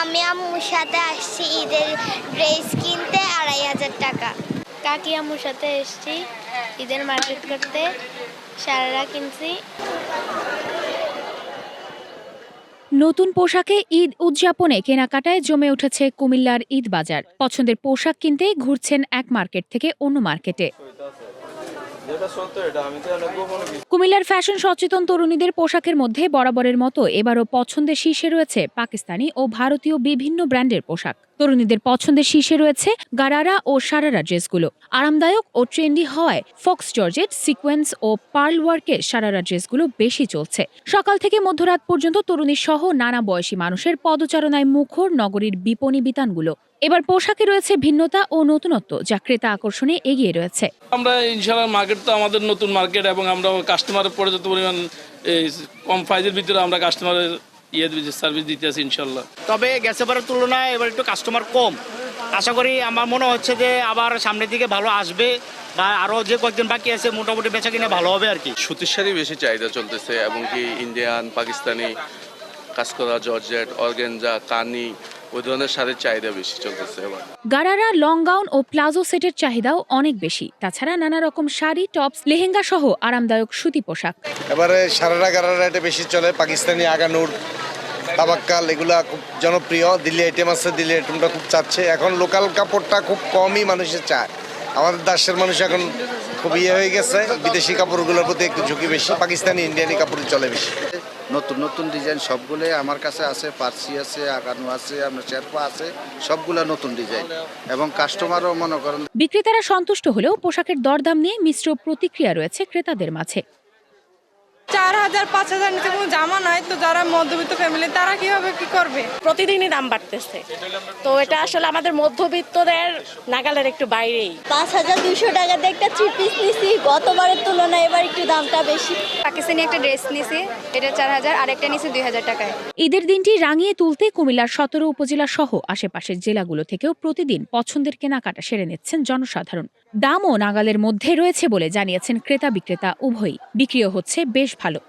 আমি আম্মুর সাথে আসছি ঈদের ড্রেস কিনতে ২৫০০ টাকা। কাকি আম্মুর সাথে এসেছি ঈদের মার্কেট করতে, সারারা কিনছি। নতুন পোশাকে ঈদ উদযাপনে কেনাকাটায় জমে উঠেছে কুমিল্লার ঈদ বাজার। পছন্দের পোশাক কিনতে ঘুরছেন এক মার্কেট থেকে অন্য মার্কেটে। কুমিল্লার ফ্যাশন সচেতন তরুণীদের পোশাকের মধ্যে বরাবরের মতো এবারও পছন্দের শীর্ষে রয়েছে পাকিস্তানি ও ভারতীয় বিভিন্ন ব্র্যান্ডের পোশাক। তরুণীদের পছন্দের শীর্ষে রয়েছে গারারা ও সারারা ড্রেসগুলো। আরামদায়ক ও ট্রেন্ডি হওয়ায় ফক্স জর্জেট, সিকোয়েন্স ও পার্ল ওয়ার্কের সারারা ড্রেসগুলো বেশি চলছে। সকাল থেকে মধ্যরাত পর্যন্ত তরুণী সহ নানা বয়সী মানুষের পদচারণায় মুখর নগরীর বিপণী বিতানগুলো। এবার পোশাকে রয়েছে ভিন্নতা ও নতুনত্ব, যা ক্রেতা আকর্ষণে এগিয়ে রয়েছে। আমরা ইনশাআল্লাহ মার্কেট তো আমাদের নতুন মার্কেট এবং আমরা কাস্টমারের পর্যাপ্ত পরিমাণ কম প্রাইজের ভিতরে আমরা কাস্টমারের সার্ভিস দিতে আছি ইনশাআল্লাহ। তবে গ্যাসের তুলনায় এবার একটু কাস্টমার কম। আশা করি আমার মনে হচ্ছে যে আবার সামনের দিকে ভালো আসবে বা আরও যে কয়েকদিন বাকি আছে মোটামুটি বেচা কিনে ভালো হবে আর কি। সুতির শাড়ি বেশি চাহিদা চলতেছে এবং কি ইন্ডিয়ান, পাকিস্তানি, কাজ করা জর্জেট, অর্গেনজা, কানি ওই ধরনের শাড়ির চাহিদা বেশি চলতেছে এবার। গারারা লং গাউন ও প্লাজো সেটের চাহিদাও অনেক বেশি। তাছাড়া নানা রকম শাড়ি, টপস, লেহেঙ্গা সহ আরামদায়ক সুতি পোশাক। এবারে সারারা গারারা এটা বেশি চলে। পাকিস্তানি আগানুর, তাবাক্কাল এগুলা খুব জনপ্রিয়। দিল্লি আইটেম আছে, দিল্লি আইটেমটা খুব চাচ্ছে। এখন লোকাল কাপড়টা খুব কমই মানুষের চায়। আমাদের দেশের মানুষ এখন খুব হয়ে গেছে, বিদেশি কাপড়গুলোর প্রতি একটু ঝুঁকি বেশি। পাকিস্তানি, ইন্ডিয়ানি কাপড় চলে বেশি। নতুন নতুন ডিজাইন সবগুলোই আমার কাছে আছে। পার্সি আছে, আগানু আছে, আপনার শেরপা আছে, সবগুলা নতুন ডিজাইন এবং কাস্টমারও মনে করেন। বিক্রেতারা সন্তুষ্ট হলেও পোশাকের দরদাম নিয়ে মিশ্র প্রতিক্রিয়া রয়েছে ক্রেতাদের মাঝে। ৪,০০০-৫,০০০ নিচে কোনো জামা নাই, তো যারা মধ্যবিত্ত ফ্যামিলি তারা কিভাবে কি করবে? প্রতিদিনই দাম বাড়তেছে, তো এটা আসলে আমাদের মধ্যবিত্তদের নাগালের একটু বাইরেই। ৫,২০০ টাকাতে একটা থ্রি পিস নিছি, গতবারের তুলনায় এবার একটু দামটা বেশি। পাকিস্তানি একটা ড্রেস নিছি, এটা ৪,০০০, আর একটা নিছি ২,০০০ টাকায়। ঈদের দিনটি রাঙিয়ে তুলতে কুমিল্লার ১৭ উপজেলা সহ আশেপাশের জেলাগুলো থেকেও প্রতিদিন পছন্দের কেনাকাটা সেরে নিচ্ছেন জনসাধারণ। দামও নাগালের মধ্যে রয়েছে বলে জানিয়েছেন ক্রেতা বিক্রেতা উভয়ই। বিক্রিও হচ্ছে বেশ ভালো।